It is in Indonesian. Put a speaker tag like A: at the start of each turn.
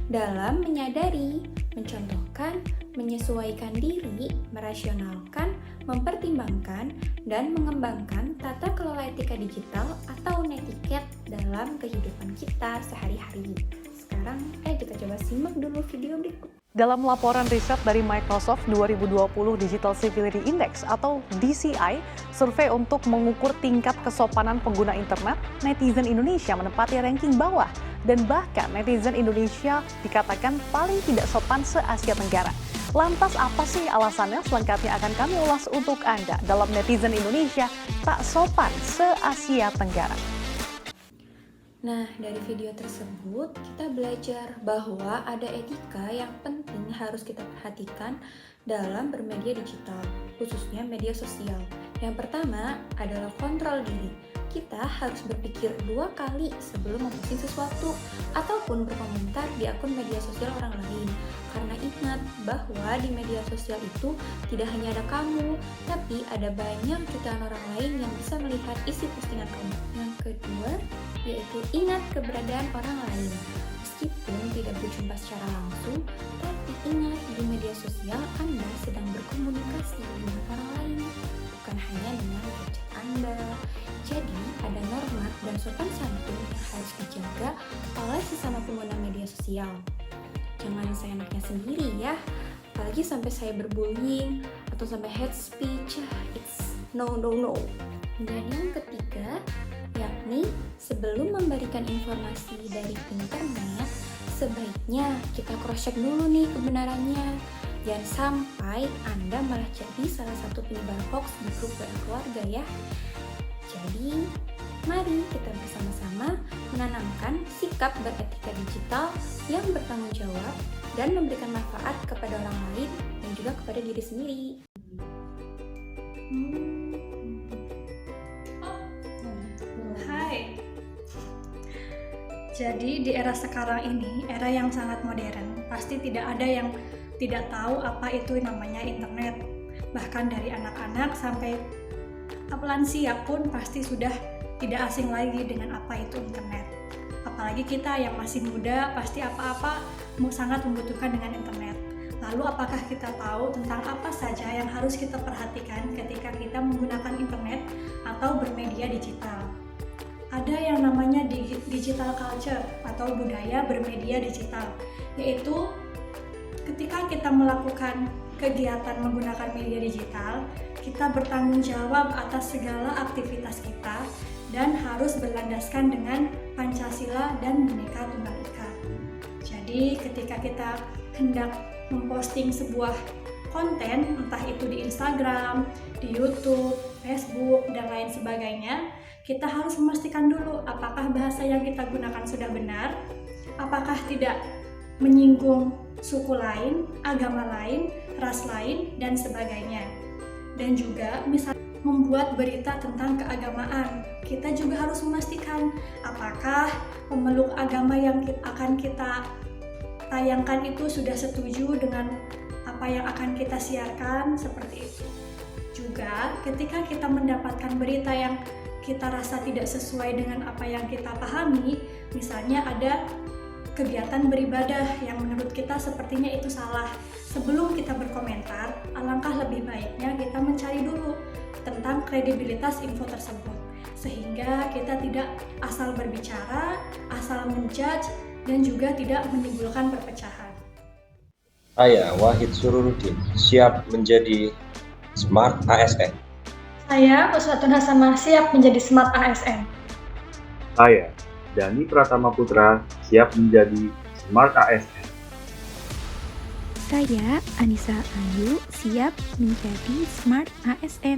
A: dalam menyadari, mencontohkan, menyesuaikan diri, merasionalkan, mempertimbangkan, dan mengembangkan tata kelola etika digital atau netiquette dalam kehidupan kita sehari-hari. Sekarang, kita coba simak dulu video berikut.
B: Dalam laporan riset dari Microsoft 2020 Digital Civility Index atau DCI, survei untuk mengukur tingkat kesopanan pengguna internet, netizen Indonesia menempati ranking bawah dan bahkan netizen Indonesia dikatakan paling tidak sopan se-Asia Tenggara. Lantas apa sih alasannya? Selengkapnya akan kami ulas untuk Anda dalam netizen Indonesia tak sopan se-Asia Tenggara.
A: Nah, dari video tersebut kita belajar bahwa ada etika yang penting harus kita perhatikan dalam bermedia digital, khususnya media sosial. Yang pertama adalah kontrol diri. Kita harus berpikir 2 kali sebelum memposting sesuatu ataupun berkomentar di akun media sosial orang lain. Karena ingat bahwa di media sosial itu tidak hanya ada kamu, tapi ada banyak jutaan orang lain yang bisa melihat isi postingan kamu. Yang kedua, yaitu ingat keberadaan orang lain. Meskipun tidak berjumpa secara langsung, tapi ingat di media sosial Anda sedang berkomunikasi dengan orang lain, bukan hanya dengan gadget Anda. Jadi, ada norma dan sopan santun yang harus dijaga oleh sesama pengguna media sosial. Jangan seenaknya sendiri ya, apalagi sampai saya berbullying atau sampai hate speech, it's no. Dan yang ketiga, yakni sebelum memberikan informasi dari internet, sebaiknya kita cross-check dulu nih kebenarannya. Jangan sampai Anda malah jadi salah satu penyebar hoax di grup WA keluarga ya. Jadi, mari kita bersama-sama menanamkan sikap beretika digital yang bertanggung jawab dan memberikan manfaat kepada orang lain dan juga kepada diri sendiri.
C: Hai. Jadi di era sekarang ini, era yang sangat modern, pasti tidak ada yang tidak tahu apa itu namanya internet. Bahkan dari anak-anak sampai lansia pun pasti sudah tidak asing lagi dengan apa itu internet. Apalagi kita yang masih muda, pasti apa-apa sangat membutuhkan dengan internet. Lalu apakah kita tahu tentang apa saja yang harus kita perhatikan ketika kita menggunakan internet atau bermedia digital? Ada yang namanya digital culture atau budaya bermedia digital, yaitu ketika kita melakukan kegiatan menggunakan media digital, kita bertanggung jawab atas segala aktivitas kita dan harus berlandaskan dengan Pancasila dan Bhinneka Tunggal Ika. Jadi ketika kita hendak memposting sebuah konten, entah itu di Instagram, di YouTube, Facebook, dan lain sebagainya, kita harus memastikan dulu apakah bahasa yang kita gunakan sudah benar, apakah tidak menyinggung suku lain, agama lain, ras lain, dan sebagainya. Dan juga misalnya membuat berita tentang keagamaan, kita juga harus memastikan apakah pemeluk agama yang akan kita tayangkan itu sudah setuju dengan apa yang akan kita siarkan, seperti itu. Juga ketika kita mendapatkan berita yang kita rasa tidak sesuai dengan apa yang kita pahami, misalnya ada kegiatan beribadah yang menurut kita sepertinya itu salah. Sebelum kita berkomentar, alangkah lebih baiknya kita mencari dulu tentang kredibilitas info tersebut, sehingga kita tidak asal berbicara, asal menjudge, dan juga tidak menimbulkan perpecahan.
D: Saya Wahid Sururudin, siap menjadi Smart ASN.
E: Saya Uswatun Hasanah, siap menjadi Smart ASN.
F: Saya Dani Pratama Putra, siap menjadi Smart ASN.
G: Saya Anissa Ayu, siap menjadi Smart ASN.